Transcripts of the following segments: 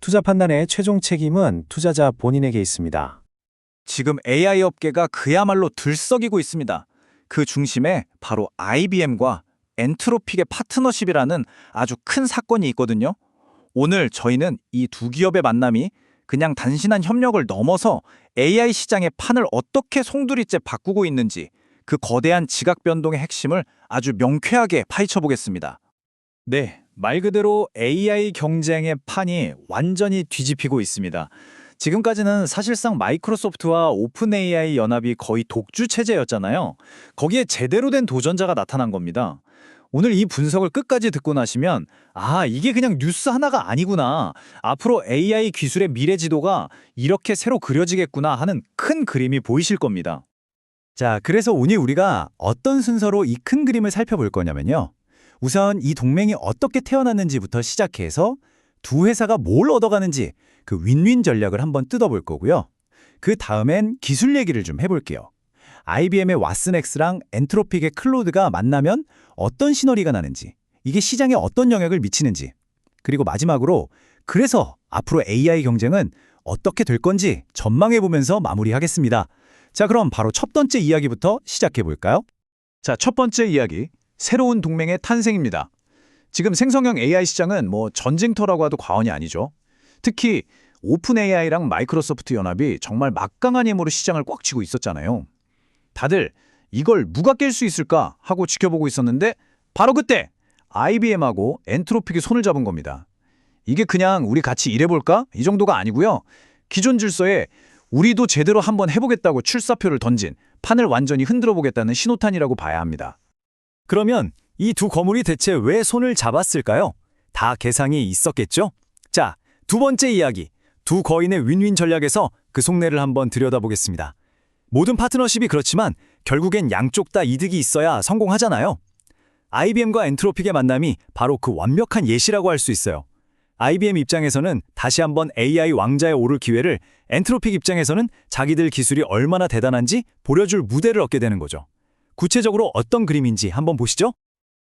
투자 판단의 최종 책임은 투자자 본인에게 있습니다. 지금 AI 업계가 그야말로 들썩이고 있습니다. 그 중심에 바로 IBM과 엔트로픽의 파트너십이라는 아주 큰 사건이 있거든요. 오늘 저희는 이 두 기업의 만남이 그냥 단순한 협력을 넘어서 AI 시장의 판을 어떻게 송두리째 바꾸고 있는지 그 거대한 지각 변동의 핵심을 아주 명쾌하게 파헤쳐 보겠습니다. 네, 말 그대로 AI 경쟁의 판이 완전히 뒤집히고 있습니다. 지금까지는 사실상 마이크로소프트와 오픈 AI 연합이 거의 독주 체제였잖아요. 거기에 제대로 된 도전자가 나타난 겁니다. 오늘 이 분석을 끝까지 듣고 나시면 이게 그냥 뉴스 하나가 아니구나. 앞으로 AI 기술의 미래 지도가 이렇게 새로 그려지겠구나 하는 큰 그림이 보이실 겁니다. 자, 그래서 오늘 우리가 어떤 순서로 이 큰 그림을 살펴볼 거냐면요. 우선 이 동맹이 어떻게 태어났는지부터 시작해서 두 회사가 뭘 얻어가는지 그 윈윈 전략을 한번 뜯어볼 거고요. 그 다음엔 기술 얘기를 좀 해볼게요. IBM의 왓슨X랑 엔트로픽의 클로드가 만나면 어떤 시너리가 나는지, 이게 시장에 어떤 영향을 미치는지, 그리고 마지막으로 그래서 앞으로 AI 경쟁은 어떻게 될 건지 전망해보면서 마무리하겠습니다. 자, 그럼 바로 첫 번째 이야기부터 시작해볼까요? 자, 첫 번째 이야기. 새로운 동맹의 탄생입니다. 지금 생성형 AI 시장은 전쟁터라고 해도 과언이 아니죠. 특히 오픈 AI랑 마이크로소프트 연합이 정말 막강한 힘으로 시장을 꽉 쥐고 있었잖아요. 다들 이걸 누가 깰 수 있을까 하고 지켜보고 있었는데 바로 그때 IBM하고 엔트로픽이 손을 잡은 겁니다. 이게 그냥 우리 같이 일해볼까? 이 정도가 아니고요. 기존 질서에 우리도 제대로 한번 해보겠다고 출사표를 던진 판을 완전히 흔들어보겠다는 신호탄이라고 봐야 합니다. 그러면 이 두 거물이 대체 왜 손을 잡았을까요? 다 계상이 있었겠죠? 자, 두 번째 이야기. 두 거인의 윈윈 전략에서 그 속내를 한번 들여다보겠습니다. 모든 파트너십이 그렇지만 결국엔 양쪽 다 이득이 있어야 성공하잖아요. IBM과 엔트로픽의 만남이 바로 그 완벽한 예시라고 할 수 있어요. IBM 입장에서는 다시 한번 AI 왕자에 오를 기회를, 엔트로픽 입장에서는 자기들 기술이 얼마나 대단한지 보여줄 무대를 얻게 되는 거죠. 구체적으로 어떤 그림인지 한번 보시죠.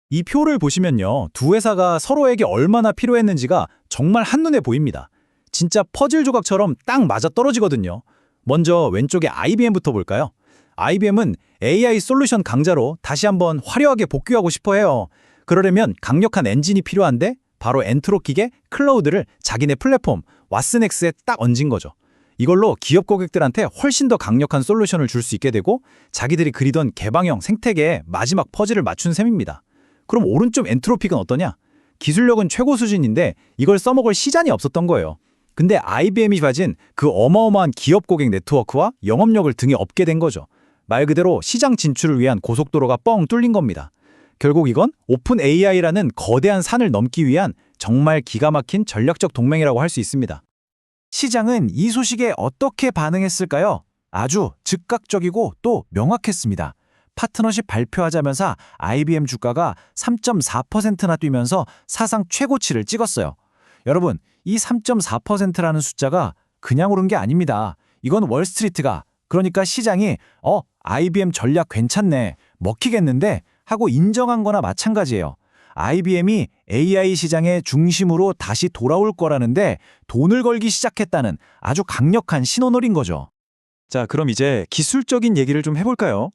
이 표를 보시면요, 두 회사가 서로에게 얼마나 필요했는지가 정말 한눈에 보입니다. 진짜 퍼즐 조각처럼 딱 맞아떨어지거든요. 먼저 왼쪽에 IBM부터 볼까요? IBM은 AI 솔루션 강자로 다시 한번 화려하게 복귀하고 싶어 해요. 그러려면 강력한 엔진이 필요한데 바로 엔트로픽의 클라우드를 자기네 플랫폼 왓슨X에 딱 얹은 거죠. 이걸로 기업 고객들한테 훨씬 더 강력한 솔루션을 줄 수 있게 되고 자기들이 그리던 개방형 생태계의 마지막 퍼즐을 맞춘 셈입니다. 그럼 오른쪽 엔트로픽은 어떠냐? 기술력은 최고 수준인데 이걸 써먹을 시장이 없었던 거예요. 근데 IBM이 가진 그 어마어마한 기업 고객 네트워크와 영업력을 등에 업게 된 거죠. 말 그대로 시장 진출을 위한 고속도로가 뻥 뚫린 겁니다. 결국 이건 오픈 AI라는 거대한 산을 넘기 위한 정말 기가 막힌 전략적 동맹이라고 할 수 있습니다. 시장은 이 소식에 어떻게 반응했을까요? 아주 즉각적이고 또 명확했습니다. 파트너십 발표하자면서 IBM 주가가 3.4%나 뛰면서 사상 최고치를 찍었어요. 여러분, 이 3.4%라는 숫자가 그냥 오른 게 아닙니다. 이건 월스트리트가, 그러니까 시장이 IBM 전략 괜찮네, 먹히겠는데 하고 인정한 거나 마찬가지예요. IBM이 AI 시장의 중심으로 다시 돌아올 거라는데 돈을 걸기 시작했다는 아주 강력한 신호놀인 거죠. 자, 그럼 이제 기술적인 얘기를 좀 해볼까요?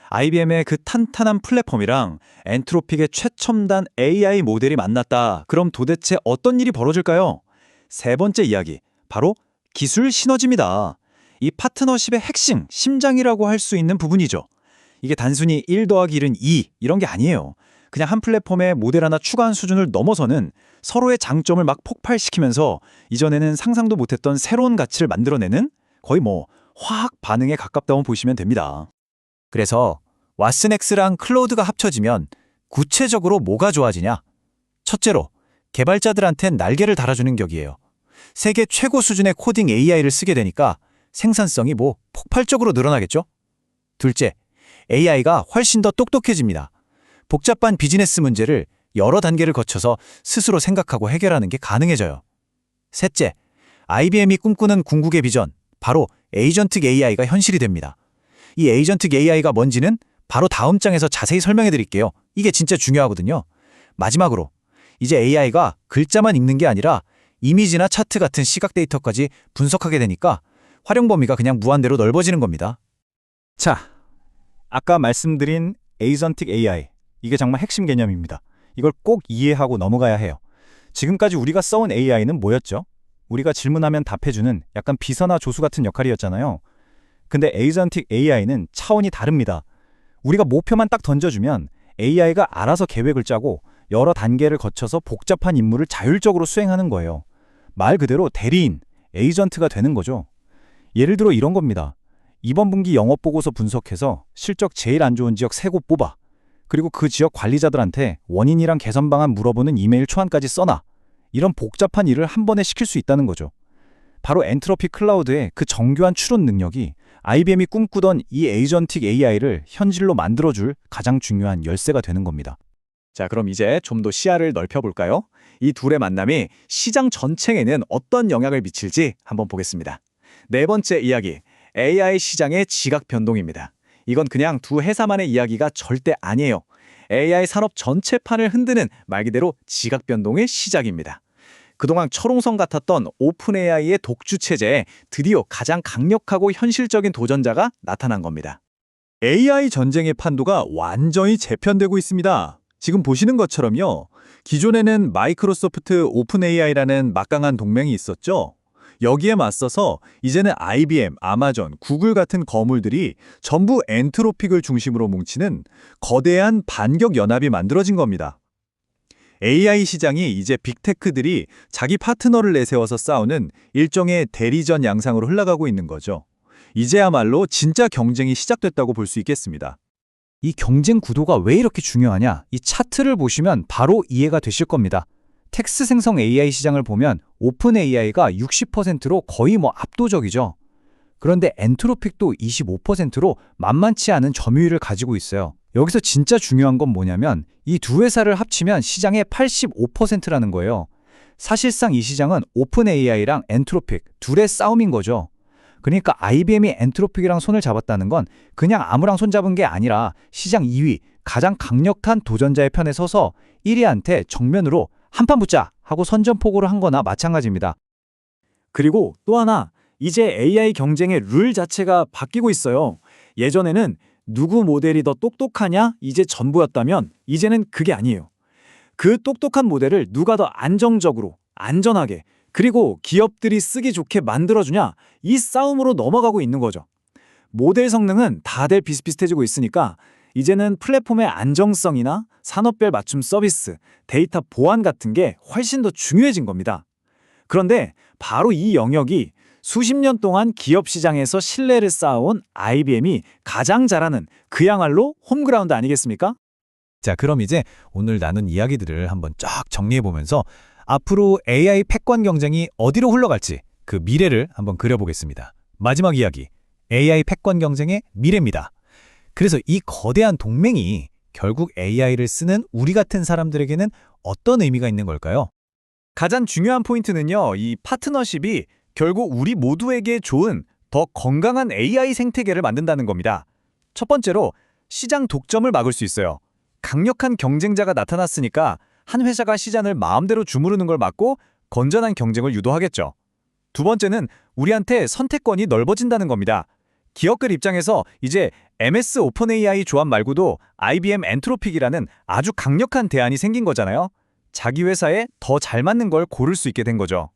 IBM의 그 탄탄한 플랫폼이랑 엔트로픽의 최첨단 AI 모델이 만났다. 그럼 도대체 어떤 일이 벌어질까요? 세 번째 이야기, 바로 기술 시너지입니다. 이 파트너십의 핵심, 심장이라고 할 수 있는 부분이죠. 이게 단순히 1 더하기 1은 2 이런 게 아니에요. 그냥 한 플랫폼에 모델 하나 추가한 수준을 넘어서는 서로의 장점을 막 폭발시키면서 이전에는 상상도 못했던 새로운 가치를 만들어내는 거의 화학 반응에 가깝다고 보시면 됩니다. 그래서 왓슨X랑 클로드가 합쳐지면 구체적으로 뭐가 좋아지냐? 첫째로 개발자들한텐 날개를 달아주는 격이에요. 세계 최고 수준의 코딩 AI를 쓰게 되니까 생산성이 폭발적으로 늘어나겠죠? 둘째, AI가 훨씬 더 똑똑해집니다. 복잡한 비즈니스 문제를 여러 단계를 거쳐서 스스로 생각하고 해결하는 게 가능해져요. 셋째, IBM이 꿈꾸는 궁극의 비전, 바로 에이전틱 AI가 현실이 됩니다. 이 에이전틱 AI가 뭔지는 바로 다음 장에서 자세히 설명해 드릴게요. 이게 진짜 중요하거든요. 마지막으로, 이제 AI가 글자만 읽는 게 아니라 이미지나 차트 같은 시각 데이터까지 분석하게 되니까 활용 범위가 그냥 무한대로 넓어지는 겁니다. 자, 아까 말씀드린 에이전틱 AI, 이게 정말 핵심 개념입니다. 이걸 꼭 이해하고 넘어가야 해요. 지금까지 우리가 써온 AI는 뭐였죠? 우리가 질문하면 답해주는 약간 비서나 조수 같은 역할이었잖아요. 근데 에이전틱 AI는 차원이 다릅니다. 우리가 목표만 딱 던져주면 AI가 알아서 계획을 짜고 여러 단계를 거쳐서 복잡한 임무를 자율적으로 수행하는 거예요. 말 그대로 대리인, 에이전트가 되는 거죠. 예를 들어 이런 겁니다. 이번 분기 영업보고서 분석해서 실적 제일 안 좋은 지역 3곳 뽑아. 그리고 그 지역 관리자들한테 원인이랑 개선 방안 물어보는 이메일 초안까지 써놔. 이런 복잡한 일을 한 번에 시킬 수 있다는 거죠. 바로 엔트로피 클라우드의 그 정교한 추론 능력이 IBM이 꿈꾸던 이 에이전틱 AI를 현실로 만들어줄 가장 중요한 열쇠가 되는 겁니다. 자, 그럼 이제 좀 더 시야를 넓혀볼까요? 이 둘의 만남이 시장 전체에는 어떤 영향을 미칠지 한번 보겠습니다. 네 번째 이야기, AI 시장의 지각 변동입니다. 이건 그냥 두 회사만의 이야기가 절대 아니에요. AI 산업 전체판을 흔드는 말 그대로 지각 변동의 시작입니다. 그동안 철옹성 같았던 오픈 AI의 독주 체제에 드디어 가장 강력하고 현실적인 도전자가 나타난 겁니다. AI 전쟁의 판도가 완전히 재편되고 있습니다. 지금 보시는 것처럼요. 기존에는 마이크로소프트 오픈 AI라는 막강한 동맹이 있었죠. 여기에 맞서서 이제는 IBM, 아마존, 구글 같은 거물들이 전부 엔트로픽을 중심으로 뭉치는 거대한 반격 연합이 만들어진 겁니다. AI 시장이 이제 빅테크들이 자기 파트너를 내세워서 싸우는 일종의 대리전 양상으로 흘러가고 있는 거죠. 이제야말로 진짜 경쟁이 시작됐다고 볼 수 있겠습니다. 이 경쟁 구도가 왜 이렇게 중요하냐? 이 차트를 보시면 바로 이해가 되실 겁니다. 텍스트 생성 AI 시장을 보면 오픈 AI가 60%로 거의 압도적이죠. 그런데 엔트로픽도 25%로 만만치 않은 점유율을 가지고 있어요. 여기서 진짜 중요한 건 뭐냐면 이 두 회사를 합치면 시장의 85%라는 거예요. 사실상 이 시장은 오픈 AI랑 엔트로픽 둘의 싸움인 거죠. 그러니까 IBM이 엔트로픽이랑 손을 잡았다는 건 그냥 아무랑 손잡은 게 아니라 시장 2위, 가장 강력한 도전자의 편에 서서 1위한테 정면으로 한판 붙자 하고 선전포고를 한 거나 마찬가지입니다. 그리고 또 하나, 이제 AI 경쟁의 룰 자체가 바뀌고 있어요. 예전에는 누구 모델이 더 똑똑하냐 이제 전부였다면 이제는 그게 아니에요. 그 똑똑한 모델을 누가 더 안정적으로, 안전하게, 그리고 기업들이 쓰기 좋게 만들어주냐 이 싸움으로 넘어가고 있는 거죠. 모델 성능은 다들 비슷비슷해지고 있으니까 이제는 플랫폼의 안정성이나 산업별 맞춤 서비스, 데이터 보안 같은 게 훨씬 더 중요해진 겁니다. 그런데 바로 이 영역이 수십 년 동안 기업 시장에서 신뢰를 쌓아온 IBM이 가장 잘하는 그야말로 홈그라운드 아니겠습니까? 자, 그럼 이제 오늘 나눈 이야기들을 한번 쫙 정리해보면서 앞으로 AI 패권 경쟁이 어디로 흘러갈지 그 미래를 한번 그려보겠습니다. 마지막 이야기, AI 패권 경쟁의 미래입니다. 그래서 이 거대한 동맹이 결국 AI를 쓰는 우리 같은 사람들에게는 어떤 의미가 있는 걸까요? 가장 중요한 포인트는요, 이 파트너십이 결국 우리 모두에게 좋은 더 건강한 AI 생태계를 만든다는 겁니다. 첫 번째로 시장 독점을 막을 수 있어요. 강력한 경쟁자가 나타났으니까 한 회사가 시장을 마음대로 주무르는 걸 막고 건전한 경쟁을 유도하겠죠. 두 번째는 우리한테 선택권이 넓어진다는 겁니다. 기업들 입장에서 이제 MS 오픈 AI 조합 말고도 IBM 엔트로픽이라는 아주 강력한 대안이 생긴 거잖아요. 자기 회사에 더 잘 맞는 걸 고를 수 있게 된 거죠.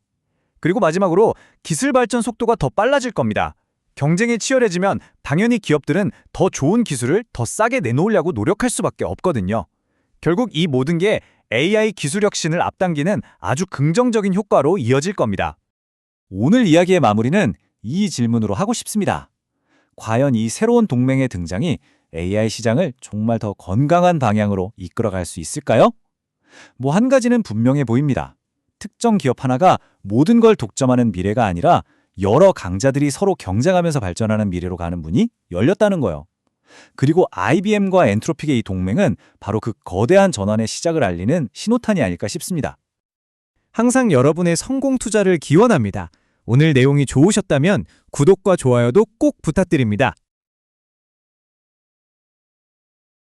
그리고 마지막으로 기술 발전 속도가 더 빨라질 겁니다. 경쟁이 치열해지면 당연히 기업들은 더 좋은 기술을 더 싸게 내놓으려고 노력할 수밖에 없거든요. 결국 이 모든 게 AI 기술 혁신을 앞당기는 아주 긍정적인 효과로 이어질 겁니다. 오늘 이야기의 마무리는 이 질문으로 하고 싶습니다. 과연 이 새로운 동맹의 등장이 AI 시장을 정말 더 건강한 방향으로 이끌어갈 수 있을까요? 한 가지는 분명해 보입니다. 특정 기업 하나가 모든 걸 독점하는 미래가 아니라 여러 강자들이 서로 경쟁하면서 발전하는 미래로 가는 문이 열렸다는 거예요. 그리고 IBM과 엔트로픽의 이 동맹은 바로 그 거대한 전환의 시작을 알리는 신호탄이 아닐까 싶습니다. 항상 여러분의 성공 투자를 기원합니다. 오늘 내용이 좋으셨다면 구독과 좋아요도 꼭 부탁드립니다.